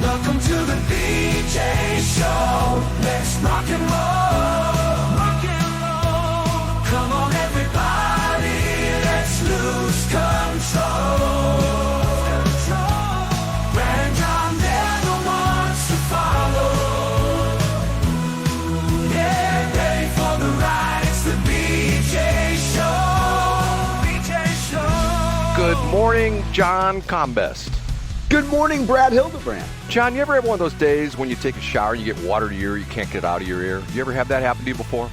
Welcome to the BJ Show. Let's rock and roll. Rock and roll. Come on, everybody. Let's lose control. Brad and John, they're the ones to follow. Yeah, ready for the ride. It's the BJ Show. BJ Show. Good morning, John Combest. Good morning, Brad Hildebrand. John, you ever have one of those days when you take a shower and you get water to your ear, you can't get it out of your ear? You ever have that happen to you before?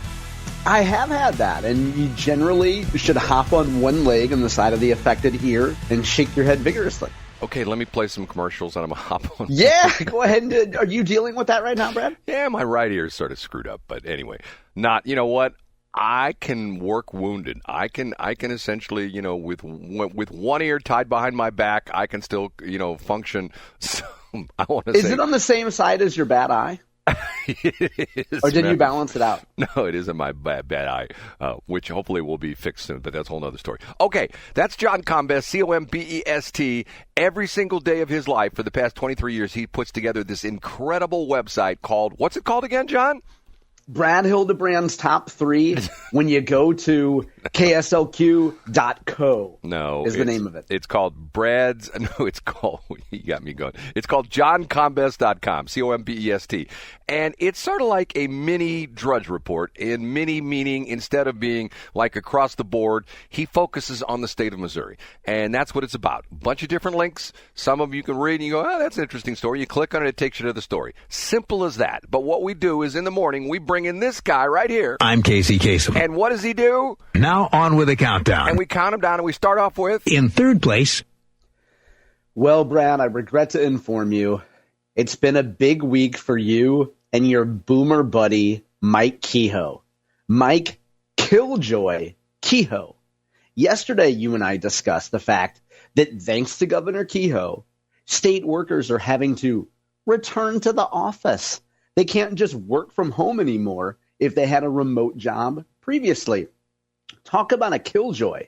I have had that, and you generally should hop on one leg on the side of the affected ear and shake your head vigorously. Okay, let me play some commercials and I'm going to hop on. Yeah, go ahead. And are you dealing with that right now, Brad? Yeah, my right ear is sort of screwed up, but anyway. You know what? I can work wounded. I can essentially, with one ear tied behind my back, I can still, function. So, I want to say. Is it on the same side as your bad eye? It is, or did you balance it out? No, it isn't my bad eye, which hopefully will be fixed soon, but that's a whole other story. Okay, that's John Combest, Combest. Every single day of his life for the past 23 years, he puts together this incredible website called, what's it called again, John? Brad Hildebrand's top 3 when you go to kslq.co. No, is the name of it. It's called you got me going. It's called johncombest.com, Combest. And it's sort of like a mini Drudge Report, in mini meaning instead of being like across the board, he focuses on the state of Missouri. And that's what it's about. A bunch of different links. Some of them you can read and you go, oh, that's an interesting story. You click on it, it takes you to the story. Simple as that. But what we do is in the morning, we bring in this guy right here. I'm Casey Kasem. And what does he do? Now on with the countdown. And we count him down and we start off with... In third place. Well, Brad, I regret to inform you, it's been a big week for you and your boomer buddy, Mike Kehoe. Mike Killjoy Kehoe. Yesterday, you and I discussed the fact that thanks to Governor Kehoe, state workers are having to return to the office. They can't just work from home anymore if they had a remote job previously. Talk about a killjoy.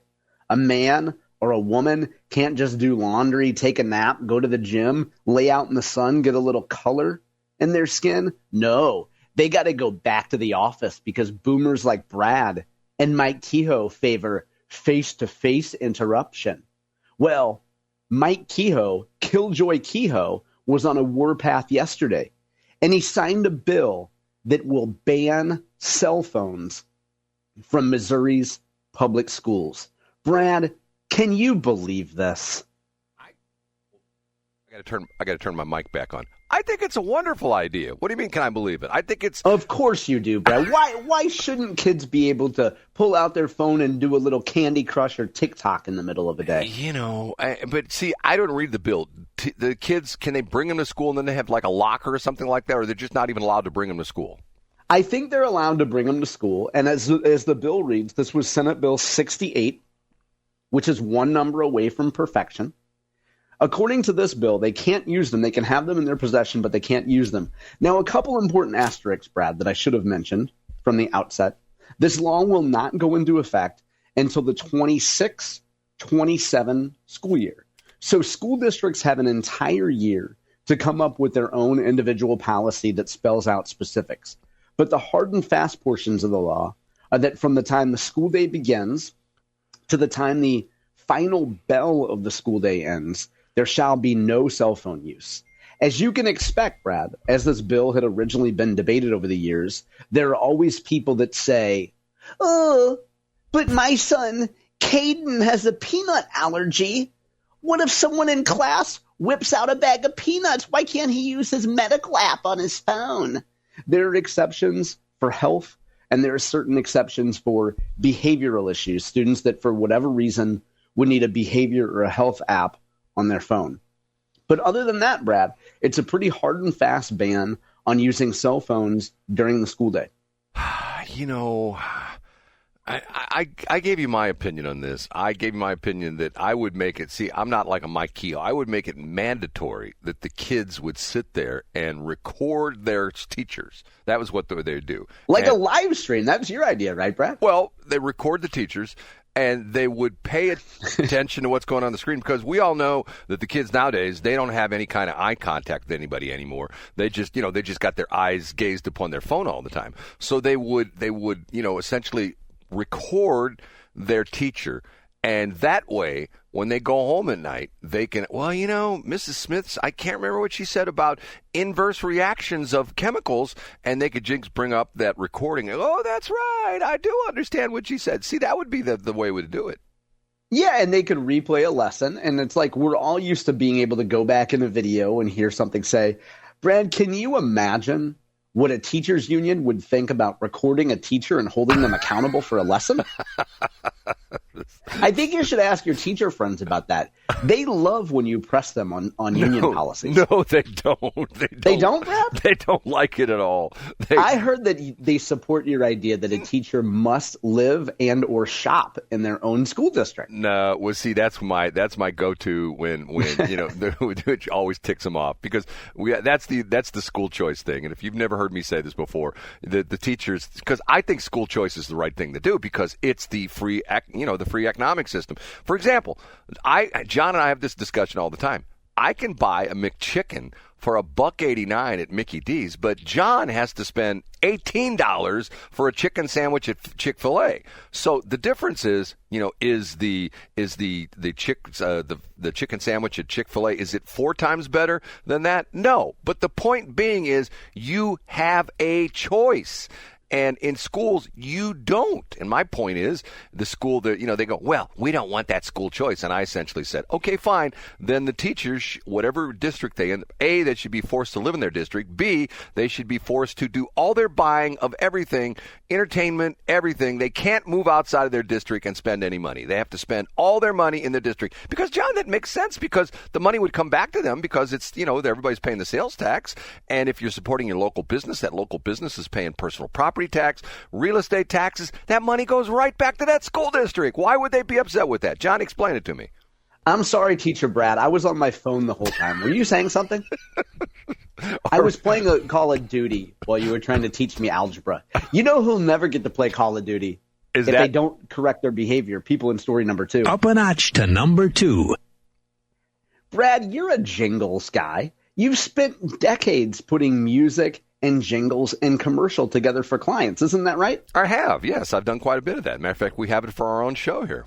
A man or a woman can't just do laundry, take a nap, go to the gym, lay out in the sun, get a little color in their skin. No, they got to go back to the office because boomers like Brad and Mike Kehoe favor face-to-face interruption. Well, Mike Kehoe, Killjoy Kehoe, was on a warpath yesterday, and he signed a bill that will ban cell phones from Missouri's public schools. Brad, can you believe this? I got to turn my mic back on. I think it's a wonderful idea. What do you mean, can I believe it? I think it's... Of course you do, Brad. Why shouldn't kids be able to pull out their phone and do a little Candy Crush or TikTok in the middle of the day? But see, I don't read the bill. The kids, can they bring them to school and then they have like a locker or something like that, or they're just not even allowed to bring them to school? I think they're allowed to bring them to school, and as the bill reads, this was Senate Bill 68, which is one number away from perfection. According to this bill, they can't use them. They can have them in their possession, but they can't use them. Now, a couple important asterisks, Brad, that I should have mentioned from the outset. This law will not go into effect until the 26-27 school year. So school districts have an entire year to come up with their own individual policy that spells out specifics. But the hard and fast portions of the law are that from the time the school day begins to the time the final bell of the school day ends, there shall be no cell phone use. As you can expect, Brad, as this bill had originally been debated over the years, there are always people that say, oh, but my son, Caden, has a peanut allergy. What if someone in class whips out a bag of peanuts? Why can't he use his medical app on his phone? There are exceptions for health, and there are certain exceptions for behavioral issues, students that for whatever reason would need a behavior or a health app on their phone. But other than that, Brad, it's a pretty hard and fast ban on using cell phones during the school day. I gave you my opinion on this. I gave you my opinion that I would make it, see, I'm not like a Mike Kehoe. I would make it mandatory that the kids would sit there and record their teachers. That was what they would do. Like a live stream. That was your idea, right, Brad? Well, they record the teachers, and they would pay attention to what's going on the screen, because we all know that the kids nowadays, they don't have any kind of eye contact with anybody anymore. They just got their eyes gazed upon their phone all the time. So they would essentially record their teacher, and that way, when they go home at night, they can, Mrs. Smith's, I can't remember what she said about inverse reactions of chemicals, and they could just bring up that recording. Oh, that's right. I do understand what she said. See, that would be the way we would do it. Yeah, and they could replay a lesson, and it's like we're all used to being able to go back in a video and hear something say, Brad, can you imagine what a teachers union would think about recording a teacher and holding them accountable for a lesson? I think you should ask your teacher friends about that. They love when you press them on union policies. No, they don't. They don't, Brad? They don't like it at all. I heard that they support your idea that a teacher must live and or shop in their own school district. No, well, see, that's my go-to when which always ticks them off, because that's the school choice thing. And if you've never heard me say this before, the teachers, because I think school choice is the right thing to do, because it's the free economic system. For example, John and I have this discussion all the time. I can buy a McChicken for $1.89 at Mickey D's, but John has to spend $18 for a chicken sandwich at Chick-fil-A. So the difference is the chicken sandwich at Chick-fil-A, is it 4 times better than that? No. But the point being is you have a choice. And in schools, you don't. And my point is, the school, they go, well, we don't want that school choice. And I essentially said, okay, fine. Then the teachers, whatever district they in, A, they should be forced to live in their district. B, they should be forced to do all their buying of everything, entertainment, everything. They can't move outside of their district and spend any money. They have to spend all their money in the district. Because, John, that makes sense, because the money would come back to them, because it's, everybody's paying the sales tax. And if you're supporting your local business, that local business is paying personal property tax, real estate taxes. That money goes right back to that school district. Why would they be upset with that? John, explain it to me. I'm sorry, Teacher Brad. I was on my phone the whole time. Were you saying something? I was playing a Call of Duty while you were trying to teach me algebra. You know who'll never get to play Call of Duty if they don't correct their behavior? People in story number 2. Up a notch to number 2. Brad, you're a jingles guy. You've spent decades putting music and jingles and commercial together for clients. Isn't that right? I have, yes. I've done quite a bit of that. Matter of fact, we have it for our own show here.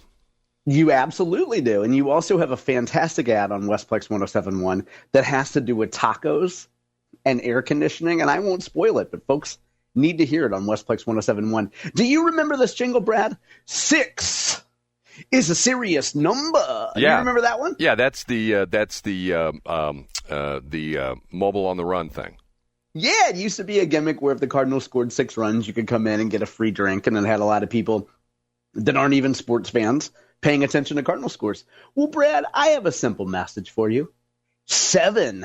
You absolutely do. And you also have a fantastic ad on Westplex 107.1 that has to do with tacos and air conditioning. And I won't spoil it, but folks need to hear it on Westplex 107.1. Do you remember this jingle, Brad? 6 is a serious number. Yeah. You remember that one? Yeah, that's the mobile on the run thing. Yeah, it used to be a gimmick where if the Cardinals scored 6 runs, you could come in and get a free drink, and it had a lot of people that aren't even sports fans paying attention to Cardinal scores. Well, Brad, I have a simple message for you. 7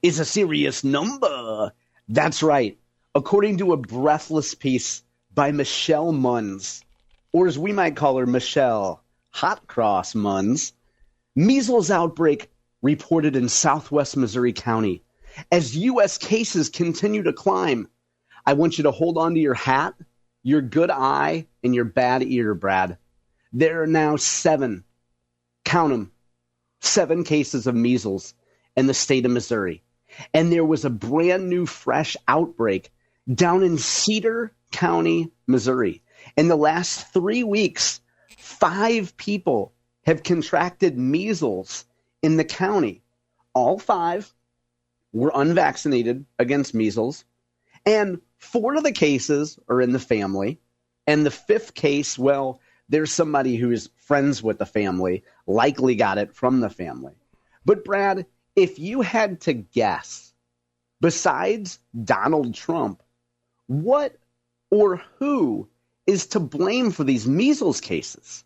is a serious number. That's right. According to a breathless piece by Michelle Munns, or as we might call her, Michelle Hot Cross Munns, measles outbreak reported in southwest Missouri County. As U.S. cases continue to climb, I want you to hold on to your hat, your good eye, and your bad ear, Brad. There are now 7, count them, 7 cases of measles in the state of Missouri. And there was a brand new fresh outbreak down in Cedar County, Missouri. In the last 3 weeks, 5 people have contracted measles in the county. All 5 were unvaccinated against measles, and 4 of the cases are in the family, and the 5th case, well, there's somebody who is friends with the family, likely got it from the family. But Brad, if you had to guess, besides Donald Trump, what or who is to blame for these measles cases?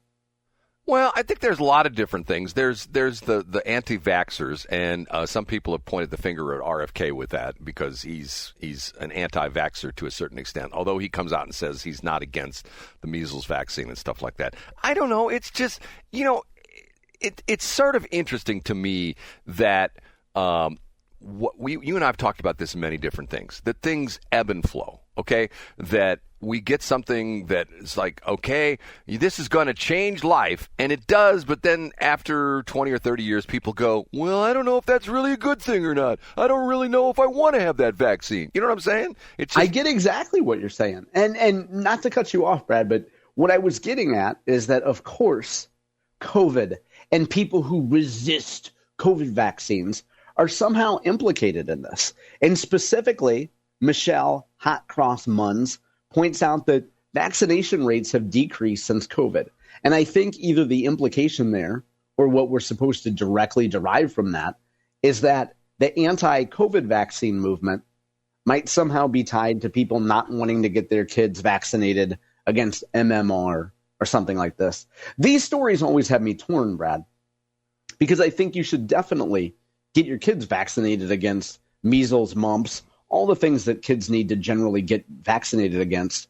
Well, I think there's a lot of different things. There's the anti-vaxxers, and some people have pointed the finger at RFK with that, because he's an anti-vaxxer to a certain extent, although he comes out and says he's not against the measles vaccine and stuff like that. I don't know. It's just, it's sort of interesting to me that you and I have talked about this in many different things, that things ebb and flow. okay, that we get something that is like, okay, this is going to change life, and it does, but then after 20 or 30 years, people go, well, I don't know if that's really a good thing or not. I don't really know if I want to have that vaccine. You know what I'm saying? I get exactly what you're saying. And not to cut you off, Brad, but what I was getting at is that, of course, COVID and people who resist COVID vaccines are somehow implicated in this. And specifically, Michelle Hot Cross Munns points out that vaccination rates have decreased since COVID. And I think either the implication there or what we're supposed to directly derive from that is that the anti-COVID vaccine movement might somehow be tied to people not wanting to get their kids vaccinated against MMR or something like this. These stories always have me torn, Brad, because I think you should definitely get your kids vaccinated against measles, mumps, all the things that kids need to generally get vaccinated against.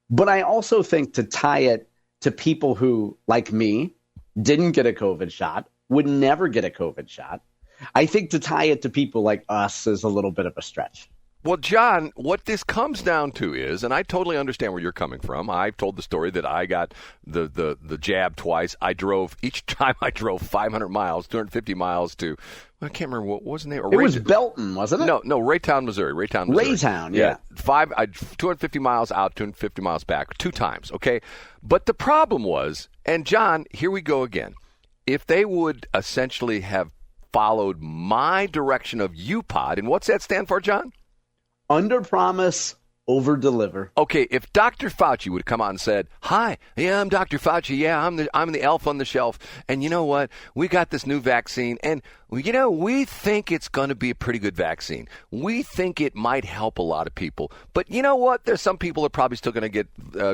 But I also think to tie it to people who, like me, didn't get a COVID shot, would never get a COVID shot, I think to tie it to people like us is a little bit of a stretch. Well, John, what this comes down to is, and I totally understand where you're coming from. I've told the story that I got the jab twice. Each time I drove 500 miles, 250 miles to, I can't remember what was the name. It was Belton, wasn't it? No, Raytown, Missouri. Raytown, yeah. 250 miles out, 250 miles back, 2 times, okay? But the problem was, and John, here we go again. If they would essentially have followed my direction of UPOD, and what's that stand for, John? Under promise, over deliver. Okay, if Dr. Fauci would have come out and said, "Hi, yeah, I'm Dr. Fauci. Yeah, I'm the elf on the shelf. And you know what? We got this new vaccine, and we think it's going to be a pretty good vaccine. We think it might help a lot of people. But you know what? There's some people that are probably still going to get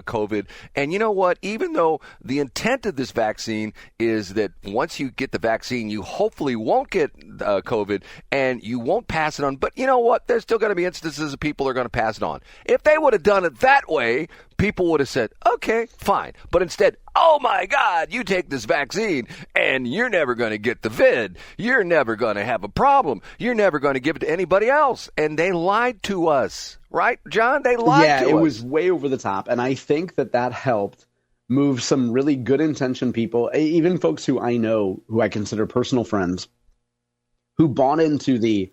COVID. And you know what? Even though the intent of this vaccine is that once you get the vaccine, you hopefully won't get COVID and you won't pass it on. But you know what? There's still going to be instances of people that are going to pass it on. If they would have done it that way, people would have said, okay, fine. But instead, oh my God, you take this vaccine and you're never going to get the vid. You're never going to have a problem. You're never going to give it to anybody else. And they lied to us, right, John? They lied to us. Yeah, it was way over the top. And I think that helped move some really good intentioned people, even folks who I know, who I consider personal friends, who bought into the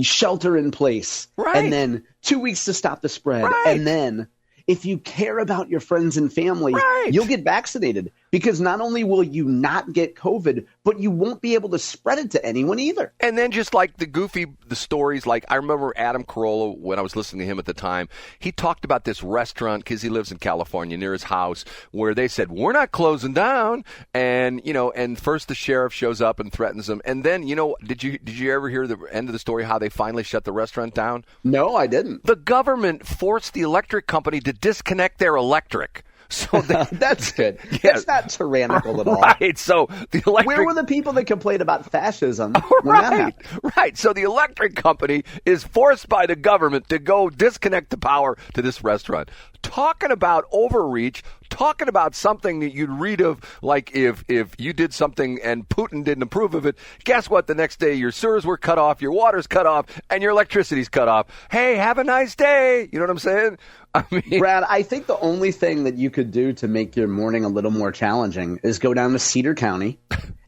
shelter in place, right, and then 2 weeks to stop the spread, right, and then if you care about your friends and family, right, you'll get vaccinated, because not only will you not get COVID, but you won't be able to spread it to anyone either. And then just like the stories, like I remember Adam Carolla, when I was listening to him at the time, he talked about this restaurant, because he lives in California near his house, where they said, we're not closing down. And, and first the sheriff shows up and threatens them. And then, did you ever hear the end of the story, how they finally shut the restaurant down? No, I didn't. The government forced the electric company to disconnect their electric. So that's good. Yeah. That's not tyrannical at all. Right. So the electric. Where were the people that complained about fascism? Right. Right. So the electric company is forced by the government to go disconnect the power to this restaurant. Talking about overreach. Talking about something that you'd read of, like if you did something and Putin didn't approve of it, guess what? The next day your sewers were cut off, your water's cut off, and your electricity's cut off. Hey, have a nice day. You know what I'm saying? I mean, Brad, I think the only thing that you could do to make your morning a little more challenging is go down to Cedar County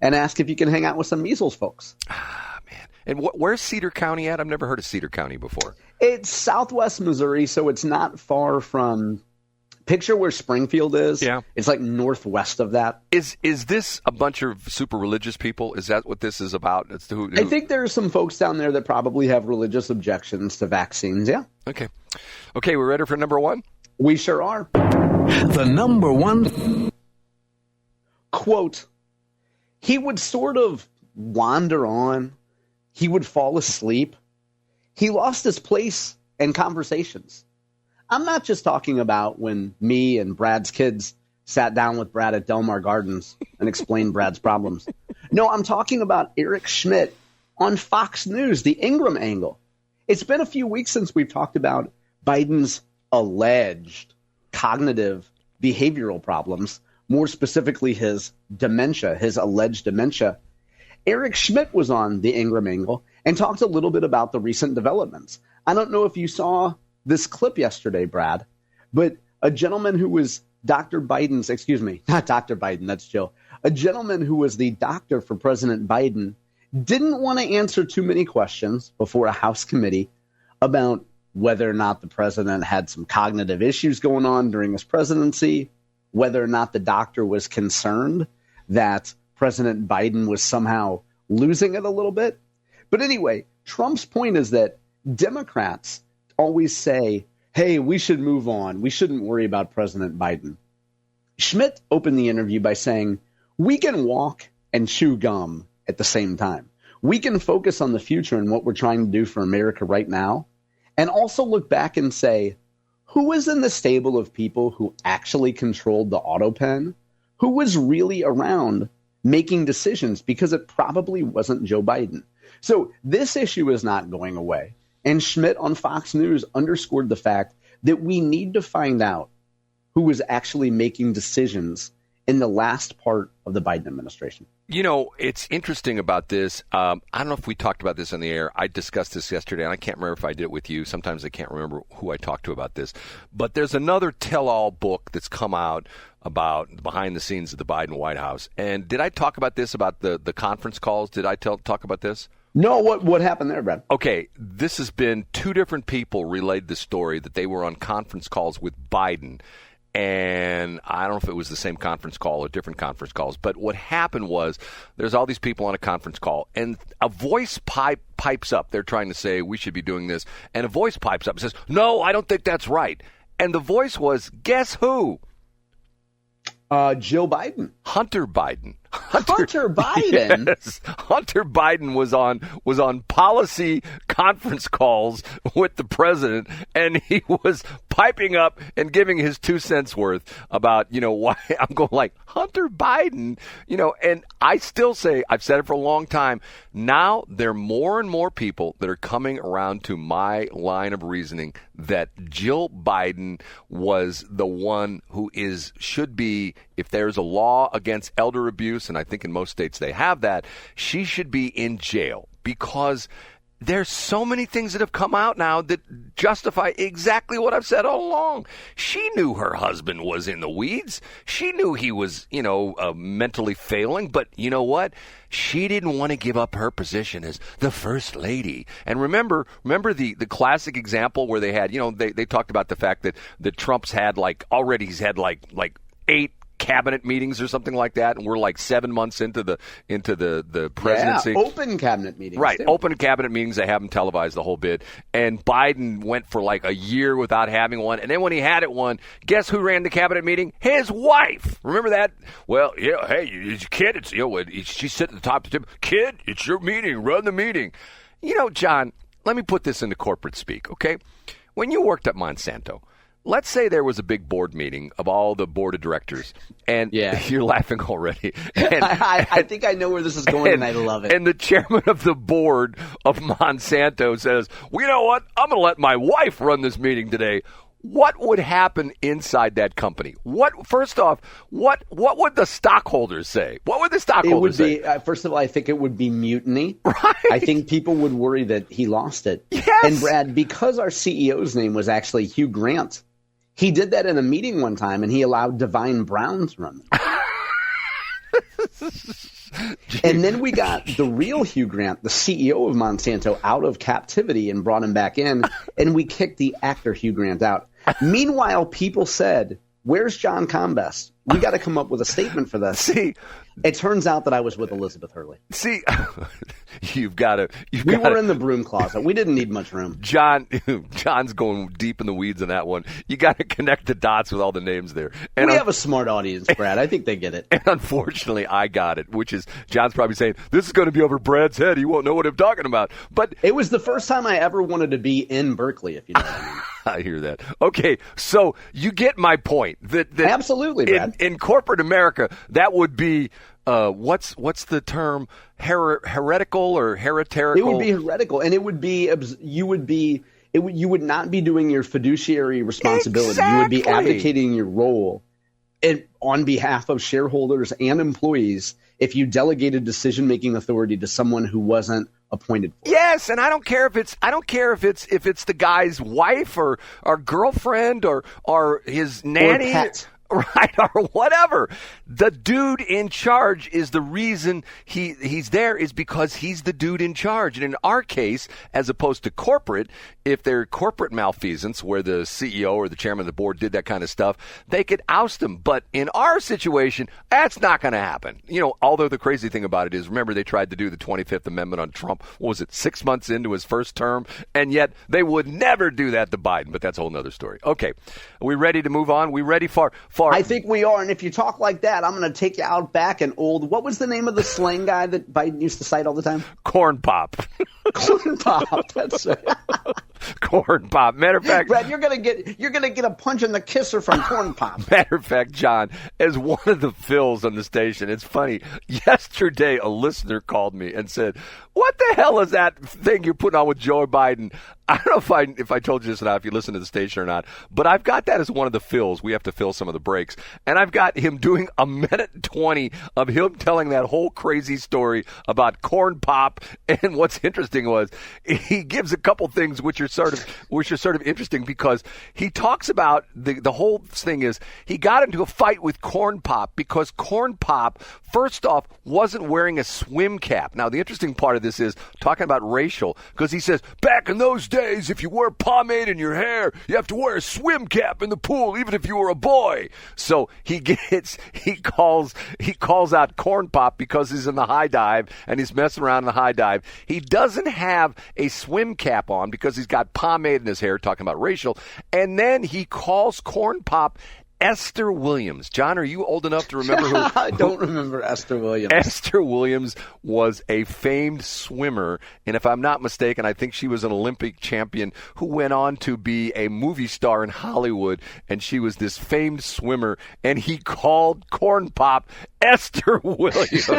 and ask if you can hang out with some measles folks. Ah, man. And where's Cedar County at? I've never heard of Cedar County before. It's southwest Missouri, so it's not far from... Picture where Springfield is. Yeah. It's like northwest of that. Is this a bunch of super religious people? Is that what this is about? It's who? I think there are some folks down there that probably have religious objections to vaccines, yeah. Okay, we're ready for number 1? We sure are. The number 1 quote, he would sort of wander on. He would fall asleep. He lost his place in conversations. I'm not just talking about when me and Brad's kids sat down with Brad at Delmar Gardens and explained Brad's problems. No, I'm talking about Eric Schmitt on Fox News, the Ingram angle. It's been a few weeks since we've talked about Biden's alleged cognitive behavioral problems, more specifically his dementia, his alleged dementia. Eric Schmitt was on the Ingram angle and talked a little bit about the recent developments. I don't know if you saw this clip yesterday, Brad, but a gentleman who was Dr. Biden's, excuse me, not Dr. Biden, that's Jill. A gentleman who was the doctor for President Biden didn't want to answer too many questions before a House committee about whether or not the president had some cognitive issues going on during his presidency, whether or not the doctor was concerned that President Biden was somehow losing it a little bit. But anyway, Trump's point is that Democrats always say, hey, we should move on. We shouldn't worry about President Biden. Schmitt opened the interview by saying, we can walk and chew gum at the same time. We can focus on the future and what we're trying to do for America right now, and also look back and say, who was in the stable of people who actually controlled the autopen? Who was really around making decisions? Because it probably wasn't Joe Biden. So this issue is not going away. And Schmitt on Fox News underscored the fact that we need to find out who was actually making decisions in the last part of the Biden administration. You know, it's interesting about this. I don't know if we talked about this on the air. I discussed this yesterday, and I can't remember if I did it with you. Sometimes I can't remember who I talked to about this. But there's another tell-all book that's come out about behind the scenes of the Biden White House. And did I talk about this, about the conference calls? Did I talk about this? No, what happened there, Brad? Okay, this has been two different people relayed the story that they were on conference calls with Biden. And I don't know if it was the same conference call or different conference calls, but what happened was there's all these people on a conference call, and a voice pipes up. They're trying to say we should be doing this, and a voice pipes up and says, no, I don't think that's right. And the voice was, guess who? Jill Biden. Hunter Biden. Hunter Biden? Yes. Hunter Biden was on policy conference calls with the president, and he was piping up and giving his 2 cents worth about, why I'm going like, Hunter Biden, and I still say, I've said it for a long time, now there are more and more people that are coming around to my line of reasoning that Jill Biden was the one who should be, if there's a law against elder abuse, and I think in most states they have that, she should be in jail, because there's so many things that have come out now that justify exactly what I've said all along. She knew her husband was in the weeds. She knew he was, mentally failing. But you know what? She didn't want to give up her position as the first lady. And remember the classic example where they had, they talked about the fact that Trump's had he's had 8 cabinet meetings or something like that, and we're 7 months into the presidency. Yeah, open cabinet meetings. Right, too. Open cabinet meetings. They have them televised the whole bit. And Biden went for a year without having one. And then when he had it one, guess who ran the cabinet meeting? His wife. Remember that? Well, yeah, hey, kid, it's she's sitting at the top of the table. Kid, it's your meeting. Run the meeting. John, let me put this into corporate speak, okay? When you worked at Monsanto, let's say there was a big board meeting of all the board of directors, and you're laughing already. And, I think I know where this is going, and I love it. And the chairman of the board of Monsanto says, well, you know what? I'm going to let my wife run this meeting today. What would happen inside that company? First off, what would the stockholders say? What would the stockholders say? First of all, I think it would be mutiny. Right. I think people would worry that he lost it. Yes. And Brad, because our CEO's name was actually Hugh Grant, he did that in a meeting one time, and he allowed Divine Brown to run. And then we got the real Hugh Grant, the CEO of Monsanto, out of captivity and brought him back in, and we kicked the actor Hugh Grant out. Meanwhile, people said, where's John Combest? We got to come up with a statement for this. See, it turns out that I was with Elizabeth Hurley. See, you've got to. We were in the broom closet. We didn't need much room. John's going deep in the weeds on that one. You got to connect the dots with all the names there. And we have a smart audience, Brad. I think they get it. And unfortunately, I got it, which is John's probably saying, this is going to be over Brad's head. He won't know what I'm talking about. But it was the first time I ever wanted to be in Berkeley, if you know what I mean. I hear that. Okay, so you get my point. That absolutely, Brad. In corporate America, that would be what's the term? Heretical or hereterical? It would be heretical, and it would be you would not be doing your fiduciary responsibility. Exactly. You would be abdicating your role on behalf of shareholders and employees if you delegated decision-making authority to someone who wasn't appointed for. Yes, and I don't care if it's the guy's wife or girlfriend or his nanny. Or pet. Right, or whatever. The dude in charge is the reason he's there, is because he's the dude in charge. And in our case, as opposed to corporate, if they're corporate malfeasance where the CEO or the chairman of the board did that kind of stuff, they could oust him. But in our situation, that's not going to happen. Although the crazy thing about it is, remember, they tried to do the 25th Amendment on Trump, what was it, 6 months into his first term? And yet they would never do that to Biden. But that's a whole other story. Okay, are we ready to move on? We ready for I think we are, and if you talk like that, I'm going to take you out back and what was the name of the slang guy that Biden used to cite all the time? Corn Pop. Corn Pop, that's right. Corn Pop. Matter of fact, Brad, you're gonna get a punch in the kisser from Corn Pop. Matter of fact, John, as one of the fills on the station, it's funny. Yesterday, a listener called me and said, "What the hell is that thing you're putting on with Joe Biden?" I don't know if I told you this or not, if you listen to the station or not, but I've got that as one of the fills. We have to fill some of the breaks. And I've got him doing a minute 20 of him telling that whole crazy story about Corn Pop. And what's interesting was he gives a couple things which are sort of interesting, because he talks about the whole thing is he got into a fight with Corn Pop because Corn Pop, first off, wasn't wearing a swim cap. Now, the interesting part of this is talking about racial, because he says, back in those days, if you wear pomade in your hair, you have to wear a swim cap in the pool, even if you were a boy. So he calls out Corn Pop because he's in the high dive and he's messing around in the high dive. He doesn't have a swim cap on because he's got pomade in his hair, talking about racial. And then he calls Corn Pop Esther Williams. John, are you old enough to remember who? I don't remember Esther Williams. Esther Williams was a famed swimmer, and if I'm not mistaken, I think she was an Olympic champion who went on to be a movie star in Hollywood, and she was this famed swimmer, and he called Corn Pop Esther Williams.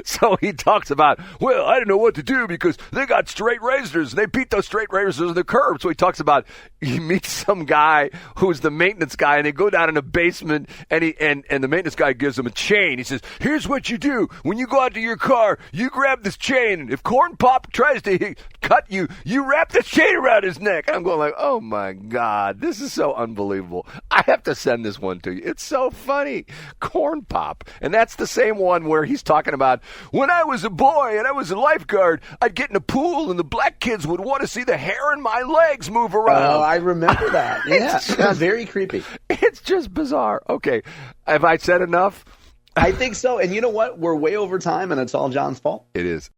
So he talks about, well, I didn't know what to do because they got straight razors, and they beat those straight razors in the curb. So he talks about he meets some guy who's the maintenance guy, and they go down in the basement, and the maintenance guy gives him a chain. He says, here's what you do. When you go out to your car, you grab this chain, and if Corn Pop tries to cut you, you wrap the chain around his neck. And I'm going like, oh, my God, this is so unbelievable. I have to send this one to you. It's so funny. Corn Pop. And that's the same one where he's talking about, when I was a boy and I was a lifeguard, I'd get in a pool, and the black kids would want to see the hair in my legs move around. Oh, I remember that. Yeah, very creepy. It's just bizarre. Okay, have I said enough? I think so. And you know what? We're way over time, and it's all John's fault. It is.